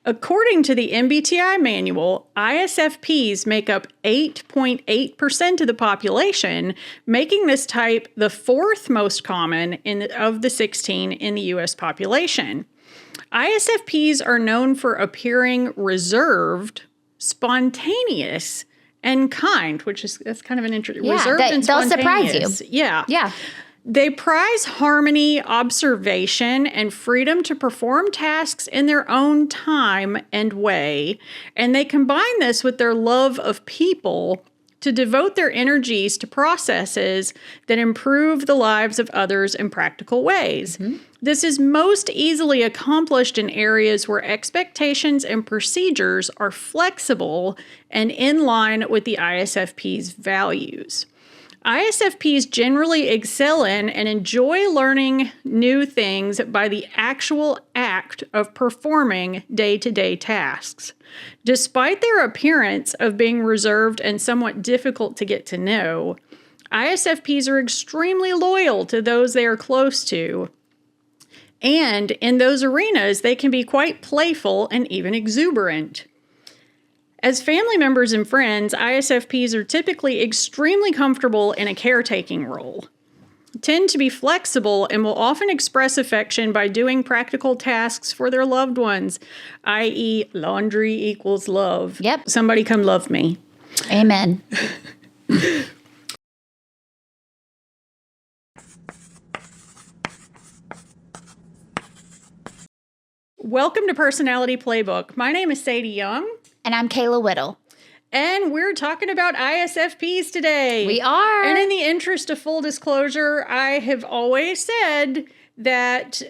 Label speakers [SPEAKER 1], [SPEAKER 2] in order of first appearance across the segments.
[SPEAKER 1] According to the MBTI manual, ISFPs make up 8.8% of the population, making this type the fourth most common of the 16 in the U.S. population. ISFPs are known for appearing reserved, spontaneous, and kind, that's kind of an interesting.
[SPEAKER 2] Yeah,
[SPEAKER 1] reserved and
[SPEAKER 2] they'll
[SPEAKER 1] spontaneous.
[SPEAKER 2] surprise you.
[SPEAKER 1] Yeah.
[SPEAKER 2] Yeah.
[SPEAKER 1] They prize harmony, observation, and freedom to perform tasks in their own time and way. And they combine this with their love of people to devote their energies to processes that improve the lives of others in practical ways. Mm-hmm. This is most easily accomplished in areas where expectations and procedures are flexible and in line with the ISFP's values. ISFPs generally excel in and enjoy learning new things by the actual act of performing day-to-day tasks. Despite their appearance of being reserved and somewhat difficult to get to know, ISFPs are extremely loyal to those they are close to. And in those arenas, they can be quite playful and even exuberant. As family members and friends, ISFPs are typically extremely comfortable in a caretaking role, tend to be flexible, and will often express affection by doing practical tasks for their loved ones, i.e. laundry equals love.
[SPEAKER 2] Yep.
[SPEAKER 1] Somebody come love me.
[SPEAKER 2] Amen.
[SPEAKER 1] Welcome to Personality Playbook. My name is Sadie Young.
[SPEAKER 2] And I'm Kayla Whittle.
[SPEAKER 1] And we're talking about ISFPs today.
[SPEAKER 2] We are.
[SPEAKER 1] And in the interest of full disclosure, I have always said that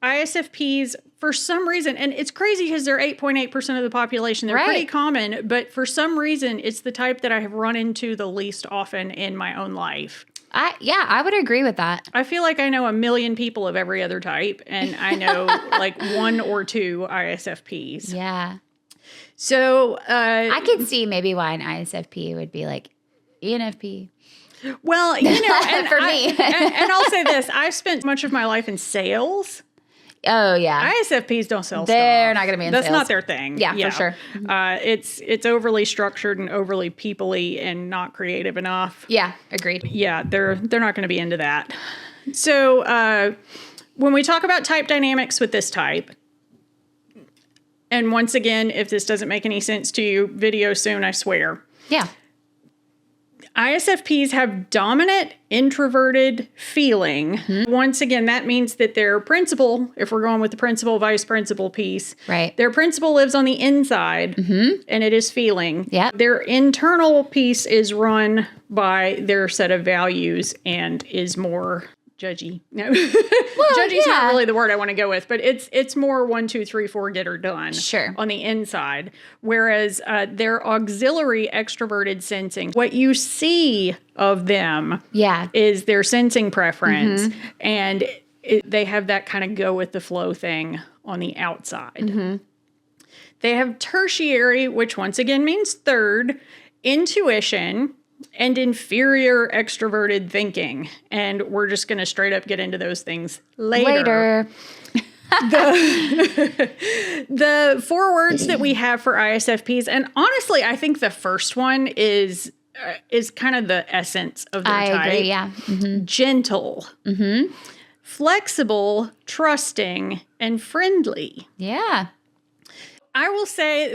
[SPEAKER 1] ISFPs, for some reason, and it's crazy because they're 8.8% of the population. They're pretty common, but for some reason, it's the type that I have run into the least often in my own life.
[SPEAKER 2] I would agree with that.
[SPEAKER 1] I feel like I know a million people of every other type, and I know like one or two ISFPs.
[SPEAKER 2] Yeah.
[SPEAKER 1] So
[SPEAKER 2] I could see maybe why an ISFP would be like ENFP.
[SPEAKER 1] Well, you know, and
[SPEAKER 2] for me.
[SPEAKER 1] and I'll say this: I've spent much of my life in sales.
[SPEAKER 2] Oh yeah,
[SPEAKER 1] ISFPs don't sell stuff.
[SPEAKER 2] They're not going to be in
[SPEAKER 1] That's
[SPEAKER 2] sales.
[SPEAKER 1] not their thing.
[SPEAKER 2] Yeah, for sure.
[SPEAKER 1] It's overly structured and overly people-y and not creative enough.
[SPEAKER 2] Yeah, agreed.
[SPEAKER 1] Yeah, they're not going to be into that. So when we talk about type dynamics with this type. And once again, if this doesn't make any sense to you, video soon, I swear.
[SPEAKER 2] Yeah.
[SPEAKER 1] ISFPs have dominant introverted feeling. Mm-hmm. Once again, that means that their principal, if we're going with the principal, vice principal piece,
[SPEAKER 2] right.
[SPEAKER 1] Their principal lives on the inside, mm-hmm. and it is feeling.
[SPEAKER 2] Yep.
[SPEAKER 1] Their internal piece is run by their set of values and is more judgy. No, well, judgy's not really the word I want to go with, but it's more 1, 2, 3, 4, get her done.
[SPEAKER 2] Sure.
[SPEAKER 1] On the inside, whereas their auxiliary extroverted sensing, what you see of them, is their sensing preference, mm-hmm. and they have that kind of go with the flow thing on the outside. Mm-hmm. They have tertiary, which once again means third, intuition. And inferior extroverted thinking. And we're just going to straight up get into those things later. The 4 words that we have for ISFPs, and honestly, I think the first one is kind of the essence of their type.
[SPEAKER 2] I agree, yeah. Mm-hmm.
[SPEAKER 1] Gentle. Mm-hmm. Flexible, trusting, and friendly.
[SPEAKER 2] Yeah.
[SPEAKER 1] I will say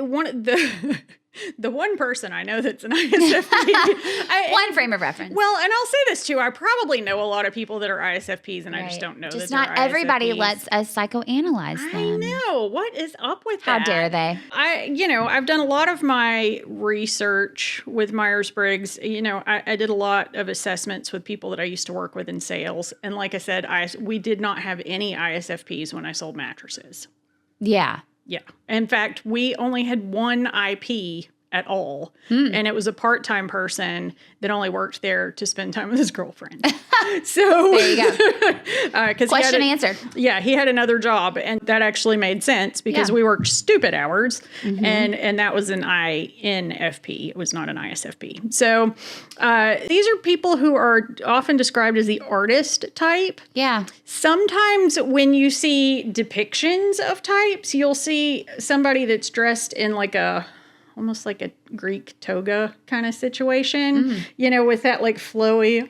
[SPEAKER 1] the one person I know that's an ISFP.
[SPEAKER 2] One frame of reference.
[SPEAKER 1] Well, and I'll say this too. I probably know a lot of people that are ISFPs, and I just don't know that they're
[SPEAKER 2] not everybody
[SPEAKER 1] ISFPs.
[SPEAKER 2] Lets us psychoanalyze them.
[SPEAKER 1] I know. What is up with that?
[SPEAKER 2] How dare they?
[SPEAKER 1] I've done a lot of my research with Myers-Briggs. I did a lot of assessments with people that I used to work with in sales. And like I said, we did not have any ISFPs when I sold mattresses.
[SPEAKER 2] Yeah.
[SPEAKER 1] Yeah. In fact, we only had one IP at all. And it was a part-time person that only worked there to spend time with his girlfriend. So
[SPEAKER 2] There you go. Question answered.
[SPEAKER 1] Yeah, he had another job, and that actually made sense because we worked stupid hours, and that was an INFP. It was not an ISFP. So these are people who are often described as the artist type.
[SPEAKER 2] Yeah.
[SPEAKER 1] Sometimes when you see depictions of types, you'll see somebody that's dressed in like almost like a Greek toga kind of situation, you know, with that like flowy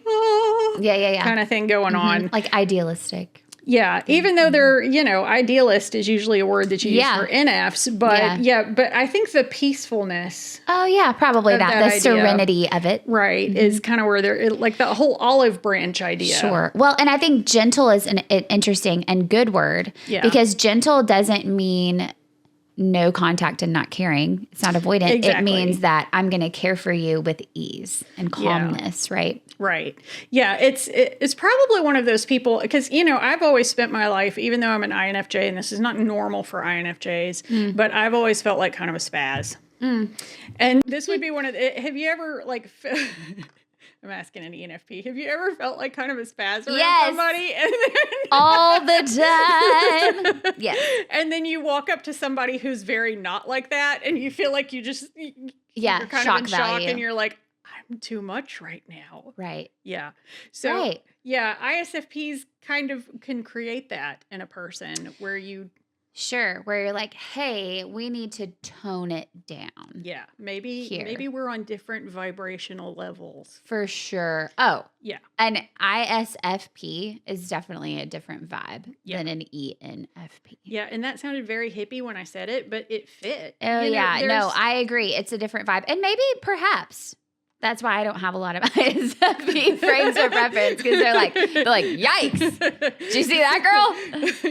[SPEAKER 1] kind of thing going on.
[SPEAKER 2] Like idealistic.
[SPEAKER 1] Yeah, even though they're, you know, idealist is usually a word that you use for NFs, but but I think the peacefulness.
[SPEAKER 2] Oh, yeah, probably that. The
[SPEAKER 1] idea,
[SPEAKER 2] serenity of it.
[SPEAKER 1] Right, is kind of where they're, like the whole olive branch idea.
[SPEAKER 2] Sure. Well, and I think gentle is an interesting and good word because gentle doesn't mean no contact and not caring. It's not avoidant. Exactly. It means that I'm going to care for you with ease and calmness, right?
[SPEAKER 1] Right. Yeah, it's probably one of those people, because, you know, I've always spent my life, even though I'm an INFJ, and this is not normal for INFJs, but I've always felt like kind of a spaz. And this would be one of the, have you ever, like, I'm asking an ENFP, have you ever felt like kind of a spaz around somebody? And then
[SPEAKER 2] all the time. Yes.
[SPEAKER 1] And then you walk up to somebody who's very not like that, and you feel like you're kind of in shock, and you're like, I'm too much right now.
[SPEAKER 2] Right.
[SPEAKER 1] Yeah. So, yeah, ISFPs kind of can create that in a person where you...
[SPEAKER 2] Sure, where you're like, hey, we need to tone it down.
[SPEAKER 1] Yeah, maybe we're on different vibrational levels.
[SPEAKER 2] For sure. Oh,
[SPEAKER 1] yeah.
[SPEAKER 2] An ISFP is definitely a different vibe than an ENFP.
[SPEAKER 1] Yeah, and that sounded very hippie when I said it, but it fit.
[SPEAKER 2] Oh, no, I agree. It's a different vibe. And maybe, perhaps, that's why I don't have a lot of ISFP frames of reference, because they're like, yikes. Did you see that, girl?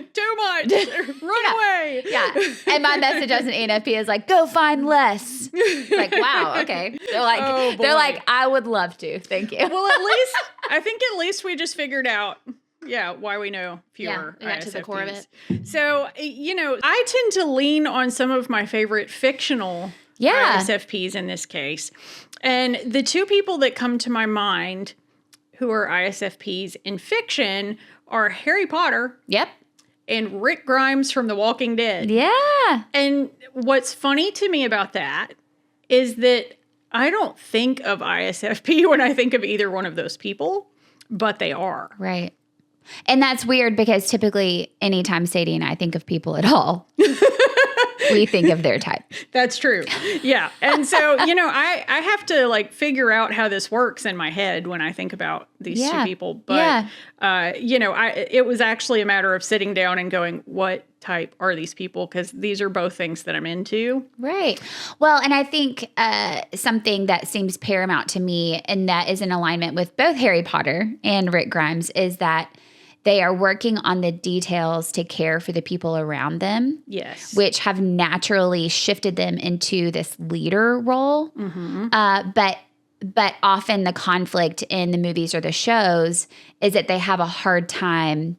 [SPEAKER 1] Too much. Run away.
[SPEAKER 2] Yeah. And my message as an ENFP is like, go find less. It's like, wow, okay. They're like, I would love to. Thank you.
[SPEAKER 1] Well, I think at least we just figured out why we know fewer
[SPEAKER 2] we got to the core of it.
[SPEAKER 1] So, you know, I tend to lean on some of my favorite fictional ISFPs in this case. And the two people that come to my mind who are ISFPs in fiction are Harry Potter.
[SPEAKER 2] Yep.
[SPEAKER 1] And Rick Grimes from The Walking Dead.
[SPEAKER 2] Yeah.
[SPEAKER 1] And what's funny to me about that is that I don't think of ISFP when I think of either one of those people, but they are.
[SPEAKER 2] Right. And that's weird because typically anytime Sadie and I think of people at all, we think of their type.
[SPEAKER 1] That's true. Yeah. And so, you know, I have to like figure out how this works in my head when I think about these two people. But, you know, it was actually a matter of sitting down and going, what type are these people? Because these are both things that I'm into.
[SPEAKER 2] Right. Well, and I think something that seems paramount to me, and that is in alignment with both Harry Potter and Rick Grimes, is that they are working on the details to care for the people around them.
[SPEAKER 1] Yes.
[SPEAKER 2] Which have naturally shifted them into this leader role. Mm-hmm. But often the conflict in the movies or the shows is that they have a hard time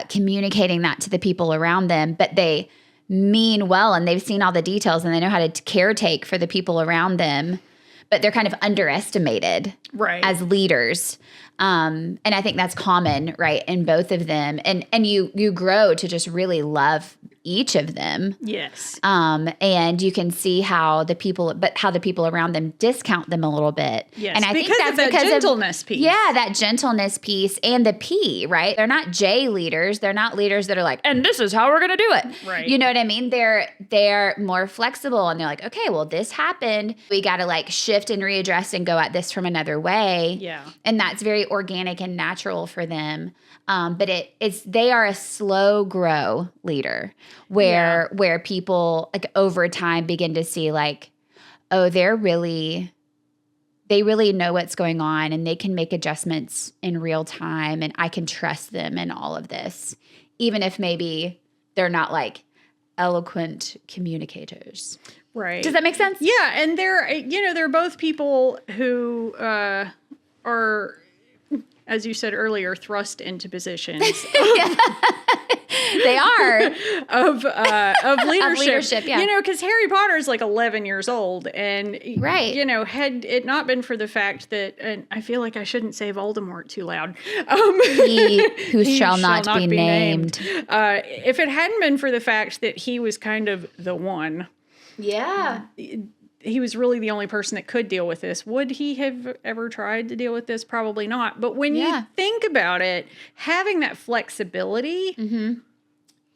[SPEAKER 2] communicating that to the people around them, but they mean well and they've seen all the details and they know how to caretake for the people around them, but they're kind of underestimated as leaders. And I think that's common, right, in both of them. And you grow to just really love each of them.
[SPEAKER 1] Yes.
[SPEAKER 2] And you can see how the people around them discount them a little bit.
[SPEAKER 1] Yes.
[SPEAKER 2] And I think that's
[SPEAKER 1] because of that gentleness piece.
[SPEAKER 2] Yeah, that gentleness piece and the P, right? They're not J leaders. They're not leaders that are like, and this is how we're going to do it.
[SPEAKER 1] Right.
[SPEAKER 2] You know what I mean? They're more flexible and they're like, okay, well, this happened. We got to like shift and readdress and go at this from another way.
[SPEAKER 1] Yeah.
[SPEAKER 2] And that's very organic and natural for them. But they are a slow grow leader where people like over time begin to see like, oh, they really know what's going on and they can make adjustments in real time and I can trust them in all of this, even if maybe they're not like eloquent communicators.
[SPEAKER 1] Right.
[SPEAKER 2] Does that make sense?
[SPEAKER 1] Yeah. And they're both people who are, as you said earlier, thrust into positions.
[SPEAKER 2] They are.
[SPEAKER 1] of leadership.
[SPEAKER 2] Of leadership, yeah.
[SPEAKER 1] You know, because Harry Potter is like 11 years old. And,
[SPEAKER 2] Right.
[SPEAKER 1] you know, had it not been for the fact that, and I feel like I shouldn't say Voldemort too loud.
[SPEAKER 2] He who shall not be named.
[SPEAKER 1] If it hadn't been for the fact that he was kind of the one.
[SPEAKER 2] Yeah.
[SPEAKER 1] He was really the only person that could deal with this. Would he have ever tried to deal with this? Probably not. But when you think about it, having that flexibility,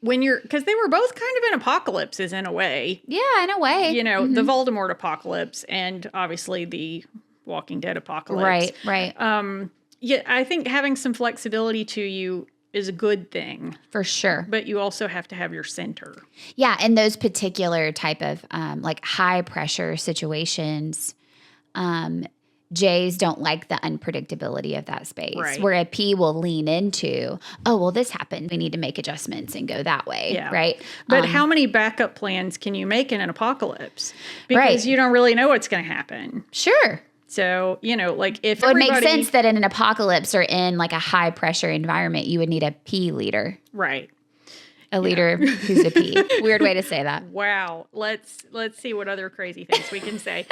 [SPEAKER 1] when you're, because they were both kind of in apocalypses in a way.
[SPEAKER 2] Yeah, in a way.
[SPEAKER 1] You know, the Voldemort apocalypse and obviously the Walking Dead apocalypse.
[SPEAKER 2] Right.
[SPEAKER 1] Yeah, I think having some flexibility to you is a good thing.
[SPEAKER 2] For sure.
[SPEAKER 1] But you also have to have your center.
[SPEAKER 2] Yeah, in those particular type of like high pressure situations, J's don't like the unpredictability of that space.
[SPEAKER 1] Right.
[SPEAKER 2] Where a P will lean into, oh, well, this happened. We need to make adjustments and go that way.
[SPEAKER 1] Yeah.
[SPEAKER 2] Right.
[SPEAKER 1] But how many backup plans can you make in an apocalypse? Because you don't really know what's going to happen.
[SPEAKER 2] Sure.
[SPEAKER 1] So, you know, like if
[SPEAKER 2] it would make sense that in an apocalypse or in like a high pressure environment, you would need a P leader.
[SPEAKER 1] Right.
[SPEAKER 2] A leader who's a P. Weird way to say that.
[SPEAKER 1] Wow. Let's see what other crazy things we can say.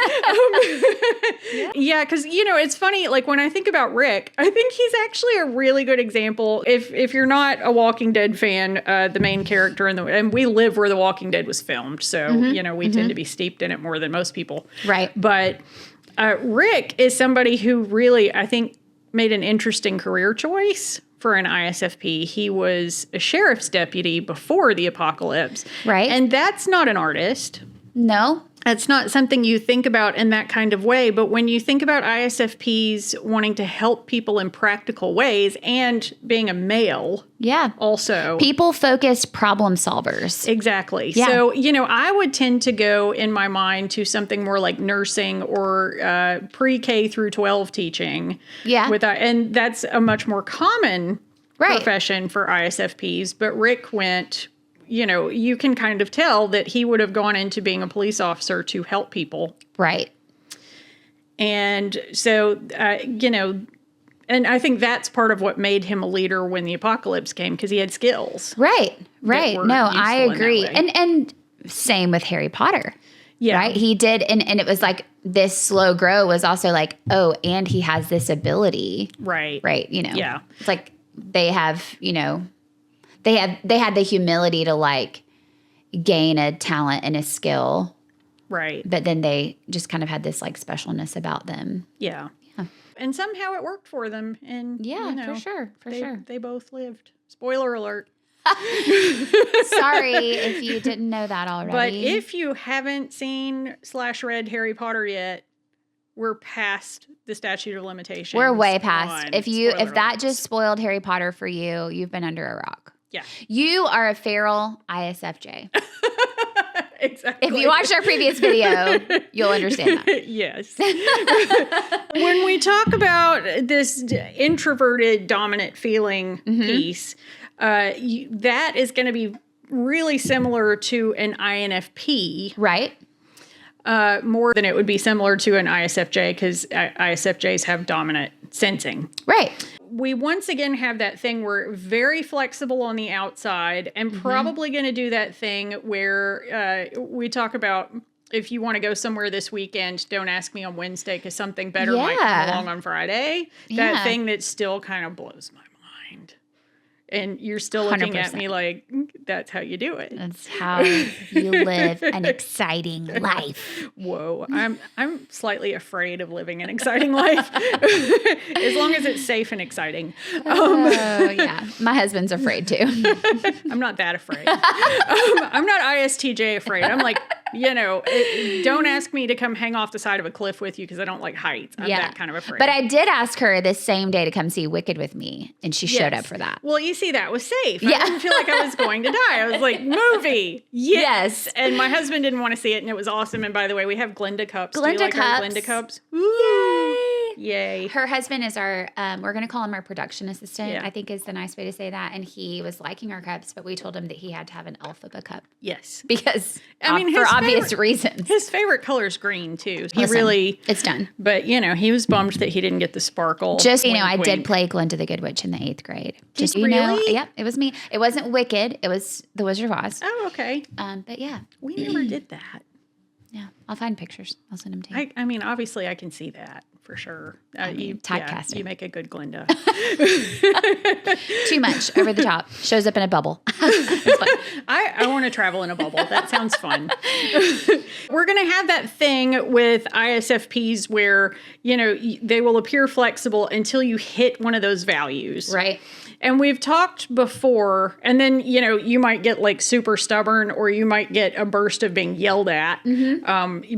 [SPEAKER 1] Yeah, because, you know, it's funny. Like when I think about Rick, I think he's actually a really good example. If you're not a Walking Dead fan, the main character and we live where The Walking Dead was filmed. So, you know, we tend to be steeped in it more than most people.
[SPEAKER 2] Right.
[SPEAKER 1] But Rick is somebody who really, I think, made an interesting career choice for an ISFP. He was a sheriff's deputy before the apocalypse.
[SPEAKER 2] Right.
[SPEAKER 1] And that's not an artist.
[SPEAKER 2] No.
[SPEAKER 1] That's not something you think about in that kind of way. But when you think about ISFPs wanting to help people in practical ways and being a male.
[SPEAKER 2] Yeah.
[SPEAKER 1] Also.
[SPEAKER 2] People-focused problem solvers.
[SPEAKER 1] Exactly.
[SPEAKER 2] Yeah.
[SPEAKER 1] So, you know, I would tend to go in my mind to something more like nursing or pre-K through 12 teaching.
[SPEAKER 2] Yeah.
[SPEAKER 1] And that's a much more common profession for ISFPs. But Rick went, you know, you can kind of tell that he would have gone into being a police officer to help people.
[SPEAKER 2] Right.
[SPEAKER 1] And so, you know, and I think that's part of what made him a leader when the apocalypse came, because he had skills.
[SPEAKER 2] Right. No, I agree. And same with Harry Potter.
[SPEAKER 1] Yeah.
[SPEAKER 2] Right. He did. And it was like this slow grow was also like, oh, and he has this ability.
[SPEAKER 1] Right.
[SPEAKER 2] Right. You know,
[SPEAKER 1] Yeah.
[SPEAKER 2] It's like they have, you know, they had the humility to like gain a talent and a skill.
[SPEAKER 1] Right.
[SPEAKER 2] But then they just kind of had this like specialness about them.
[SPEAKER 1] Yeah. And somehow it worked for them. And
[SPEAKER 2] yeah,
[SPEAKER 1] you know,
[SPEAKER 2] for sure.
[SPEAKER 1] They both lived. Spoiler alert.
[SPEAKER 2] Sorry if you didn't know that already.
[SPEAKER 1] But if you haven't seen / read Harry Potter yet, we're past the statute of limitations.
[SPEAKER 2] We're way past. If that
[SPEAKER 1] alerts.
[SPEAKER 2] just spoiled Harry Potter for you, you've been under a rock.
[SPEAKER 1] Yeah.
[SPEAKER 2] You are a feral ISFJ.
[SPEAKER 1] Exactly.
[SPEAKER 2] If you watched our previous video, you'll understand that.
[SPEAKER 1] Yes. When we talk about this introverted dominant feeling piece, that is going to be really similar to an INFP.
[SPEAKER 2] Right.
[SPEAKER 1] More than it would be similar to an ISFJ, because ISFJs have dominant sensing.
[SPEAKER 2] Right.
[SPEAKER 1] We once again have that thing where we're very flexible on the outside and probably going to do that thing where we talk about, if you want to go somewhere this weekend, don't ask me on Wednesday because something better might come along on Friday. That thing that still kind of blows my mind. And you're still looking
[SPEAKER 2] 100%.
[SPEAKER 1] at me like, that's how you do it.
[SPEAKER 2] That's how you live an exciting life.
[SPEAKER 1] Whoa, I'm slightly afraid of living an exciting life, as long as it's safe and exciting.
[SPEAKER 2] Oh yeah, my husband's afraid too.
[SPEAKER 1] I'm not that afraid. I'm not ISTJ afraid. I'm like, you know, don't ask me to come hang off the side of a cliff with you because I don't like heights. I'm that kind of afraid.
[SPEAKER 2] But I did ask her this same day to come see Wicked with me, and she showed up for that.
[SPEAKER 1] Well, you see, that was safe. I didn't feel like I was going to die. I was like, movie, yes. And my husband didn't want to see it, and it was awesome. And by the way, we have Glinda cups. Do you like our Glinda cups?
[SPEAKER 2] Yay!
[SPEAKER 1] Yay.
[SPEAKER 2] Her husband is our, we're going to call him our production assistant,
[SPEAKER 1] Yeah.
[SPEAKER 2] I think is the nice way to say that. And he was liking our cups, but we told him that he had to have an alphaba cup
[SPEAKER 1] Yes.
[SPEAKER 2] because,
[SPEAKER 1] I mean,
[SPEAKER 2] for
[SPEAKER 1] his
[SPEAKER 2] obvious
[SPEAKER 1] favorite-
[SPEAKER 2] reasons.
[SPEAKER 1] His favorite color is green, too. He
[SPEAKER 2] Listen,
[SPEAKER 1] really...
[SPEAKER 2] it's done.
[SPEAKER 1] But, he was bummed that he didn't get the sparkle.
[SPEAKER 2] Just,
[SPEAKER 1] Wink,
[SPEAKER 2] I did
[SPEAKER 1] wink.
[SPEAKER 2] play Glinda the Good Witch in the 8th grade. Just, so you know.
[SPEAKER 1] Really?
[SPEAKER 2] Yep, it was me. It wasn't Wicked. It was The Wizard of Oz.
[SPEAKER 1] Oh, okay.
[SPEAKER 2] But yeah.
[SPEAKER 1] We never did that.
[SPEAKER 2] Yeah. I'll find pictures. I'll send them to you.
[SPEAKER 1] I mean, obviously, I can see that for sure.
[SPEAKER 2] Typecasting.
[SPEAKER 1] You make a good Glinda.
[SPEAKER 2] Too much. Over the top. Shows up in a bubble. It's fun.
[SPEAKER 1] I want to travel in a bubble. That sounds fun. We're going to have that thing with ISFPs where, they will appear flexible until you hit one of those values.
[SPEAKER 2] Right.
[SPEAKER 1] And we've talked before, and then, you might get like super stubborn or you might get a burst of being yelled at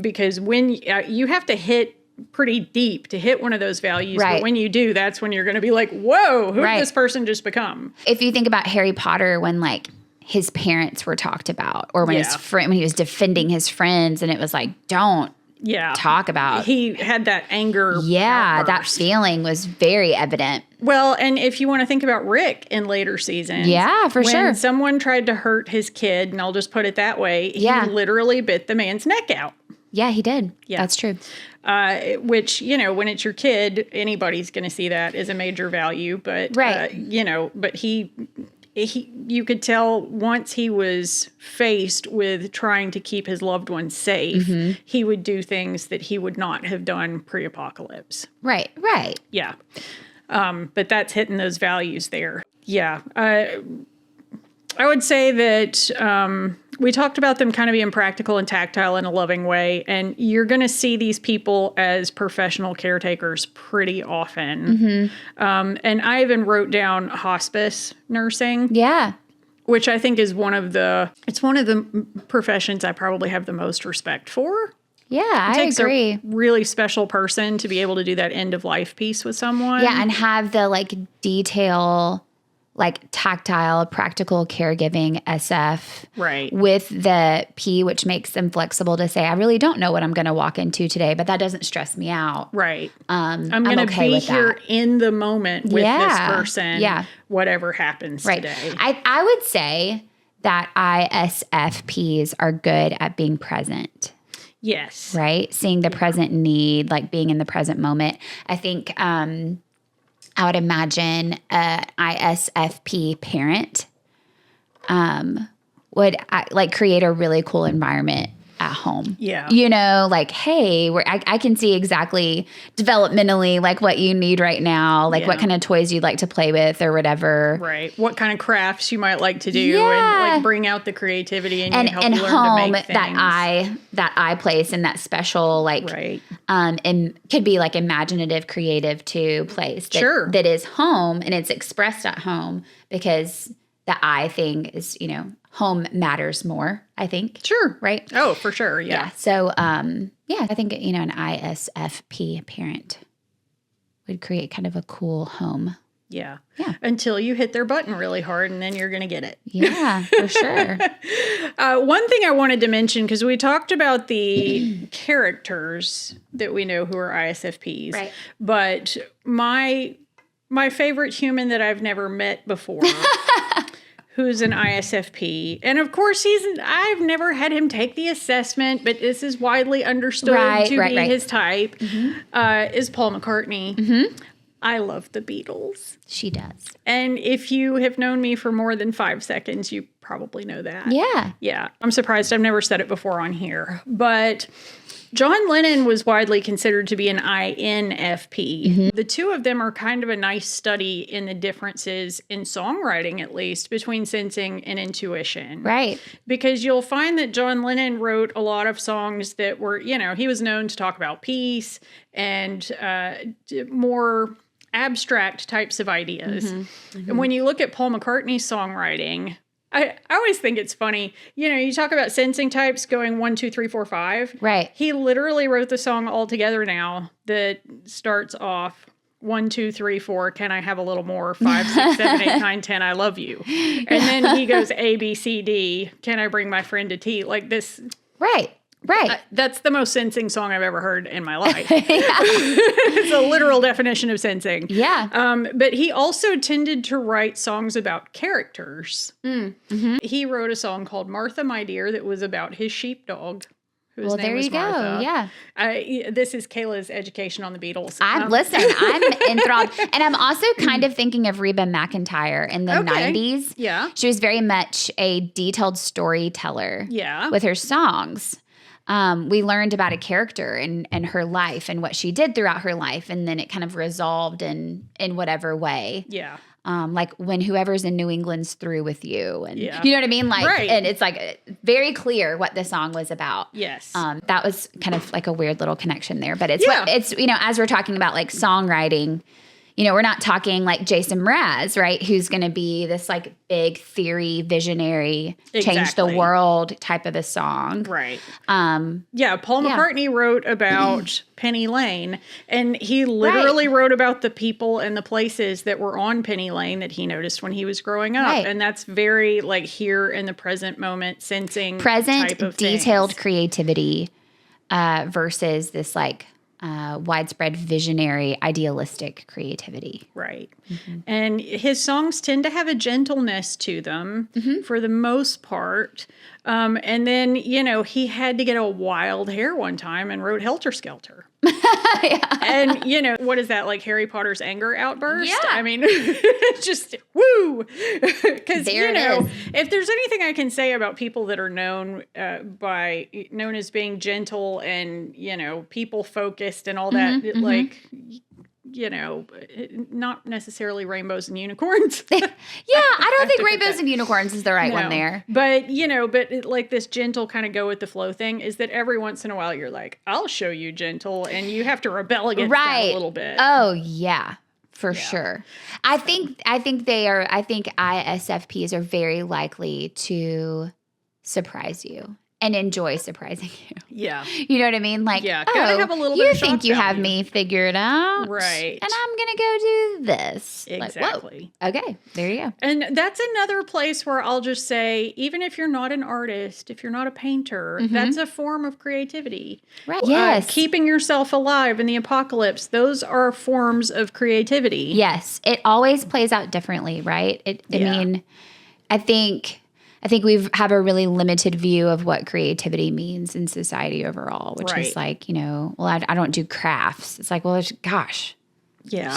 [SPEAKER 1] because when you have to hit pretty deep to hit one of those values.
[SPEAKER 2] Right.
[SPEAKER 1] But when you do, that's when you're going to be like, whoa, who did this person just become?
[SPEAKER 2] If you think about Harry Potter, when like his parents were talked about, or when when he was defending his friends, and it was like, don't talk about.
[SPEAKER 1] He had that anger.
[SPEAKER 2] Yeah, that
[SPEAKER 1] outburst.
[SPEAKER 2] feeling was very evident.
[SPEAKER 1] Well, and if you want to think about Rick in later seasons.
[SPEAKER 2] Yeah, for sure.
[SPEAKER 1] When someone tried to hurt his kid, and I'll just put it that way, he literally bit the man's neck out.
[SPEAKER 2] Yeah, he did.
[SPEAKER 1] Yeah.
[SPEAKER 2] That's true.
[SPEAKER 1] Which, when it's your kid, anybody's going to see that as a major value. But, but he, you could tell once he was faced with trying to keep his loved ones safe, he would do things that he would not have done pre-apocalypse.
[SPEAKER 2] Right.
[SPEAKER 1] Yeah. But that's hitting those values there. Yeah. I would say that we talked about them kind of being practical and tactile in a loving way. And you're going to see these people as professional caretakers pretty often. And I even wrote down hospice nursing.
[SPEAKER 2] Yeah.
[SPEAKER 1] Which I think is one of the professions I probably have the most respect for.
[SPEAKER 2] Yeah, I agree.
[SPEAKER 1] A really special person to be able to do that end of life piece with someone.
[SPEAKER 2] Yeah, and have the like detail, like tactile, practical caregiving SF.
[SPEAKER 1] Right.
[SPEAKER 2] With the P, which makes them flexible to say, I really don't know what I'm going to walk into today, but that doesn't stress me out.
[SPEAKER 1] Right.
[SPEAKER 2] I'm
[SPEAKER 1] going to
[SPEAKER 2] okay
[SPEAKER 1] be
[SPEAKER 2] with
[SPEAKER 1] here
[SPEAKER 2] that.
[SPEAKER 1] in the moment with this person.
[SPEAKER 2] Yeah.
[SPEAKER 1] Whatever happens today.
[SPEAKER 2] I would say that ISFPs are good at being present.
[SPEAKER 1] Yes.
[SPEAKER 2] Right? Seeing the present need, like being in the present moment. I think I would imagine an ISFP parent would like create a really cool environment at home.
[SPEAKER 1] Yeah.
[SPEAKER 2] Like, hey, I can see exactly developmentally like what you need right now, like what kind of toys you'd like to play with or whatever.
[SPEAKER 1] Right. What kind of crafts you might like to do and like bring out the creativity and help you learn
[SPEAKER 2] home
[SPEAKER 1] to make things.
[SPEAKER 2] that I place in that special like and could be like imaginative, creative too place that is home and it's expressed at home because the I thing is, home matters more, I think.
[SPEAKER 1] Sure.
[SPEAKER 2] Right?
[SPEAKER 1] Oh, for sure. Yeah.
[SPEAKER 2] So, I think, an ISFP parent would create kind of a cool home.
[SPEAKER 1] Yeah.
[SPEAKER 2] Yeah.
[SPEAKER 1] Until you hit their button really hard and then you're going to get it.
[SPEAKER 2] Yeah, for sure.
[SPEAKER 1] One thing I wanted to mention, because we talked about the characters that we know who are ISFPs.
[SPEAKER 2] Right.
[SPEAKER 1] But my favorite human that I've never met before who's an ISFP. And of course, I've never had him take the assessment, but this is widely understood to be his type, is Paul McCartney. I love the Beatles.
[SPEAKER 2] She does.
[SPEAKER 1] And if you have known me for more than 5 seconds, you probably know that.
[SPEAKER 2] Yeah.
[SPEAKER 1] Yeah. I'm surprised I've never said it before on here. But John Lennon was widely considered to be an INFP. The two of them are kind of a nice study in the differences in songwriting, at least, between sensing and intuition.
[SPEAKER 2] Right.
[SPEAKER 1] Because you'll find that John Lennon wrote a lot of songs that were, he was known to talk about peace and more abstract types of ideas. And when you look at Paul McCartney's songwriting, I always think it's funny. You talk about sensing types going 1, 2, 3, 4, 5.
[SPEAKER 2] Right.
[SPEAKER 1] He literally wrote the song All Together Now that starts off 1, 2, 3, 4. Can I have a little more? 5, 6, 7, 8, 9, 10. I love you. And then he goes A, B, C, D. Can I bring my friend to tea? Like this.
[SPEAKER 2] Right. Right.
[SPEAKER 1] That's the most sensing song I've ever heard in my life. It's a literal definition of sensing.
[SPEAKER 2] Yeah.
[SPEAKER 1] But he also tended to write songs about characters. He wrote a song called Martha, My Dear that was about his sheepdog. Whose name
[SPEAKER 2] there
[SPEAKER 1] was
[SPEAKER 2] you go.
[SPEAKER 1] Martha.
[SPEAKER 2] Yeah.
[SPEAKER 1] This is Kayla's education on the Beatles.
[SPEAKER 2] Listen, I'm enthralled. And I'm also kind of thinking of Reba McEntire in the 90s.
[SPEAKER 1] Yeah.
[SPEAKER 2] She was very much a detailed storyteller with her songs. We learned about a character and her life and what she did throughout her life. And then it kind of resolved in whatever way.
[SPEAKER 1] Yeah.
[SPEAKER 2] Like when whoever's in New England's through with you. And you know what I mean? Like,
[SPEAKER 1] right.
[SPEAKER 2] And it's like very clear what the song was about.
[SPEAKER 1] Yes.
[SPEAKER 2] That was kind of like a weird little connection there. But it's, you know, as we're talking about like songwriting, you know, we're not talking like Jason Mraz, right? Who's going to be this like big theory, visionary, change the world type of a song.
[SPEAKER 1] Right. Paul McCartney wrote about Penny Lane, and he literally wrote about the people and the places that were on Penny Lane that he noticed when he was growing up.
[SPEAKER 2] Right.
[SPEAKER 1] And that's very like here in the present moment, sensing
[SPEAKER 2] present
[SPEAKER 1] type of
[SPEAKER 2] detailed
[SPEAKER 1] things.
[SPEAKER 2] Creativity versus this like widespread visionary idealistic creativity.
[SPEAKER 1] Right. And his songs tend to have a gentleness to them for the most part. And then, you know, he had to get a wild hair one time and wrote Helter Skelter. And, you know, what is that, like Harry Potter's anger outburst?
[SPEAKER 2] Yeah.
[SPEAKER 1] I mean, it's just, woo! Because, you know,
[SPEAKER 2] is.
[SPEAKER 1] if there's anything I can say about people that are known as being gentle and, you know, people-focused and all that, like, you know, not necessarily rainbows and unicorns.
[SPEAKER 2] I don't think rainbows and unicorns is the right one there.
[SPEAKER 1] But, you know, like this gentle kind of go with the flow thing is that every once in a while you're like, I'll show you gentle, and you have to rebel against that a little bit.
[SPEAKER 2] Oh, yeah. For sure. I think ISFPs are very likely to surprise you and enjoy surprising you.
[SPEAKER 1] Yeah.
[SPEAKER 2] You know what I mean? Like,
[SPEAKER 1] gotta have a little bit
[SPEAKER 2] you
[SPEAKER 1] of
[SPEAKER 2] think
[SPEAKER 1] shock
[SPEAKER 2] you have
[SPEAKER 1] value.
[SPEAKER 2] me figured out.
[SPEAKER 1] Right.
[SPEAKER 2] And I'm going to go do this.
[SPEAKER 1] Exactly.
[SPEAKER 2] Like, whoa. Okay. There you go.
[SPEAKER 1] And that's another place where I'll just say, even if you're not an artist, if you're not a painter, that's a form of creativity.
[SPEAKER 2] Right. Yes.
[SPEAKER 1] Keeping yourself alive in the apocalypse, those are forms of creativity.
[SPEAKER 2] Yes. It always plays out differently, right? I mean, I think we have a really limited view of what creativity means in society overall, which is like, you know, well, I don't do crafts. It's like, well, there's,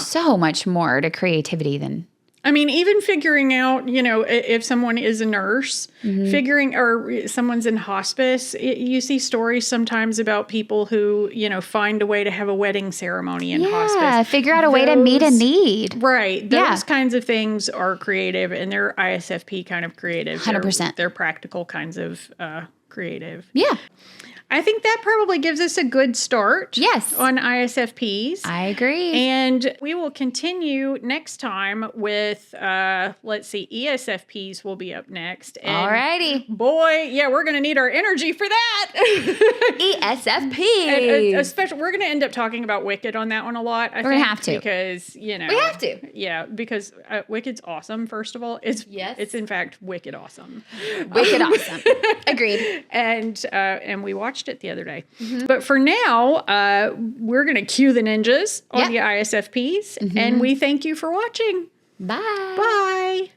[SPEAKER 2] so much more to creativity than.
[SPEAKER 1] I mean, even figuring out, you know, if someone is a nurse, or someone's in hospice, you see stories sometimes about people who, you know, find a way to have a wedding ceremony in hospice.
[SPEAKER 2] Yeah, figure out a way to meet a need.
[SPEAKER 1] Right. Those kinds of things are creative, and they're ISFP kind of creative.
[SPEAKER 2] 100%.
[SPEAKER 1] They're practical kinds of creative.
[SPEAKER 2] Yeah.
[SPEAKER 1] I think that probably gives us a good start.
[SPEAKER 2] Yes.
[SPEAKER 1] On ISFPs.
[SPEAKER 2] I agree.
[SPEAKER 1] And we will continue next time with, let's see, ESFPs will be up next. And
[SPEAKER 2] alrighty.
[SPEAKER 1] Boy, we're going to need our energy for that.
[SPEAKER 2] ESFP.
[SPEAKER 1] Especially, we're going to end up talking about Wicked on that one a lot.
[SPEAKER 2] We're going to have to.
[SPEAKER 1] Because, you know.
[SPEAKER 2] We have to.
[SPEAKER 1] Yeah, because Wicked's awesome, first of all. It's in fact wicked awesome.
[SPEAKER 2] Wicked awesome. Agreed.
[SPEAKER 1] And we watched it the other day. But for now, we're going to cue the ninjas on the ISFPs, and we thank you for watching.
[SPEAKER 2] Bye.
[SPEAKER 1] Bye.